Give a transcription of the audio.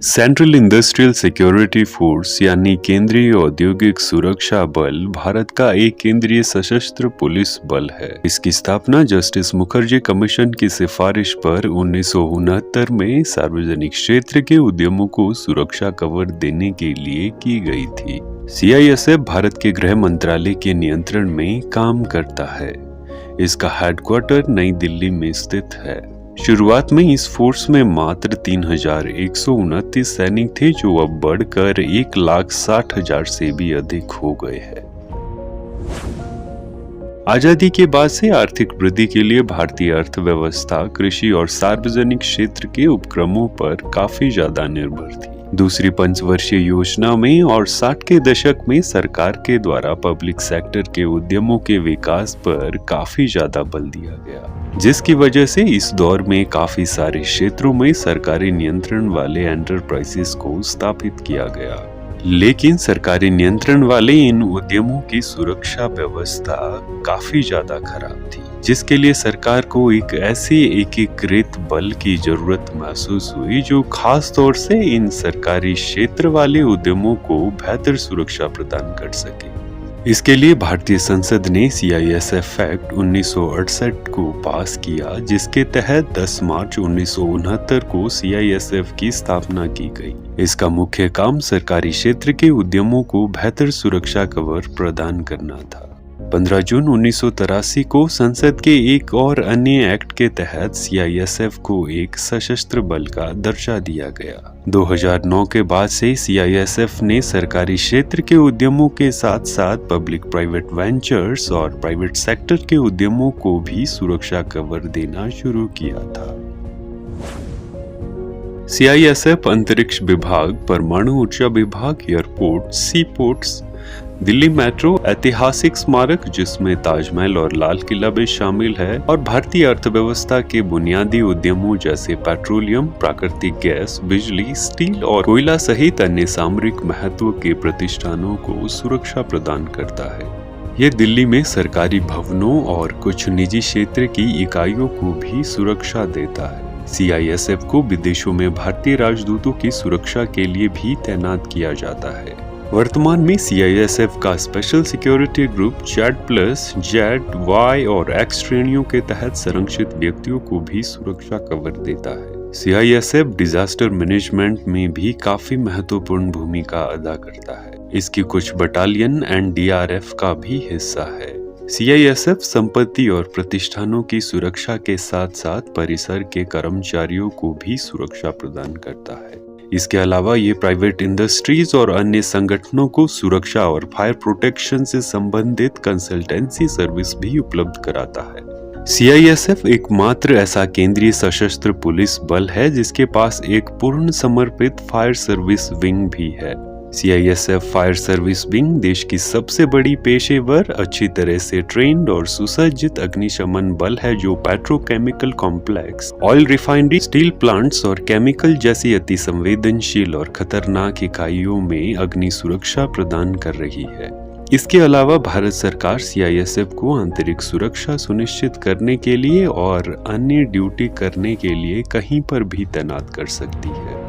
Central industrial security force यानी केंद्रीय औद्योगिक सुरक्षा बल भारत का एक केंद्रीय सशस्त्र पुलिस बल है। इसकी स्थापना जस्टिस मुखर्जी कमीशन की सिफारिश पर 1969 में सार्वजनिक क्षेत्र के उद्यमों को सुरक्षा कवर देने के लिए की गई थी। CISF भारत के गृह मंत्रालय के नियंत्रण में काम करता है। इसका हेडक्वार्टर नई दिल्ली में स्थित है। शुरुआत में इस फोर्स में मात्र 3,129 सैनिक थे, जो अब बढ़कर 1,60,000 से भी अधिक हो गए हैं। आजादी के बाद से आर्थिक वृद्धि के लिए भारतीय अर्थव्यवस्था कृषि और सार्वजनिक क्षेत्र के उपक्रमों पर काफी ज्यादा निर्भर थी। दूसरी पंचवर्षीय योजना में और 60 के दशक में सरकार के द्वारा पब्लिक सेक्टर के उद्यमों के विकास पर काफी ज्यादा बल दिया गया, जिसकी वजह से इस दौर में काफी सारे क्षेत्रों में सरकारी नियंत्रण वाले एंटरप्राइजेस को स्थापित किया गया। लेकिन सरकारी नियंत्रण वाले इन उद्यमों की सुरक्षा व्यवस्था काफी ज्यादा खराब थी, जिसके लिए सरकार को एक ऐसे एकीकृत बल की जरूरत महसूस हुई जो खास तौर से इन सरकारी क्षेत्र वाले उद्यमों को बेहतर सुरक्षा प्रदान कर सके। इसके लिए भारतीय संसद ने CISF एक्ट 1968 को पास किया, जिसके तहत 10 मार्च 1969 को CISF की स्थापना की गई। इसका मुख्य काम सरकारी क्षेत्र के उद्यमों को बेहतर सुरक्षा कवर प्रदान करना था। 15 जून 1983 को संसद के एक और अन्य एक्ट के तहत CISF को एक सशस्त्र बल का दर्जा दिया गया। 2009 के बाद से CISF ने सरकारी क्षेत्र के उद्यमों के साथ साथ पब्लिक प्राइवेट वेंचर्स और प्राइवेट सेक्टर के उद्यमों को भी सुरक्षा कवर देना शुरू किया था। CISF अंतरिक्ष विभाग, परमाणु ऊर्जा विभाग, एयरपोर्ट, सी पोर्ट्स, दिल्ली मेट्रो, ऐतिहासिक स्मारक जिसमें ताजमहल और लाल किला भी शामिल है, और भारतीय अर्थव्यवस्था के बुनियादी उद्यमों जैसे पेट्रोलियम, प्राकृतिक गैस, बिजली, स्टील और कोयला सहित अन्य सामरिक महत्व के प्रतिष्ठानों को सुरक्षा प्रदान करता है। यह दिल्ली में सरकारी भवनों और कुछ निजी क्षेत्र की इकाइयों को भी सुरक्षा देता है। CISF को विदेशों में भारतीय राजदूतों की सुरक्षा के लिए भी तैनात किया जाता है। वर्तमान में CISF का special security group Z+, Z, Y और X श्रेणियों के तहत संरक्षित व्यक्तियों को भी सुरक्षा कवर देता है। CISF डिजास्टर मैनेजमेंट में भी काफी महत्वपूर्ण भूमिका अदा करता है। इसकी कुछ बटालियन NDRF का भी हिस्सा है। CISF संपत्ति और प्रतिष्ठानों की सुरक्षा के साथ साथ परिसर के कर्मचारियों को भी सुरक्षा प्रदान करता है। इसके अलावा ये प्राइवेट इंडस्ट्रीज और अन्य संगठनों को सुरक्षा और फायर प्रोटेक्शन से संबंधित कंसल्टेंसी सर्विस भी उपलब्ध कराता है। CISF एकमात्र ऐसा केंद्रीय सशस्त्र पुलिस बल है जिसके पास एक पूर्ण समर्पित फायर सर्विस विंग भी है। CISF फायर सर्विस विंग देश की सबसे बड़ी पेशेवर, अच्छी तरह से ट्रेन्ड और सुसज्जित अग्निशमन बल है, जो petrochemical complex, oil refinery, steel plants और केमिकल जैसी अति संवेदनशील और खतरनाक इकाइयों में अग्नि सुरक्षा प्रदान कर रही है। इसके अलावा भारत सरकार CISF को आंतरिक सुरक्षा सुनिश्चित करने के लिए और अन्य ड्यूटी करने के लिए कहीं पर भी तैनात कर सकती है।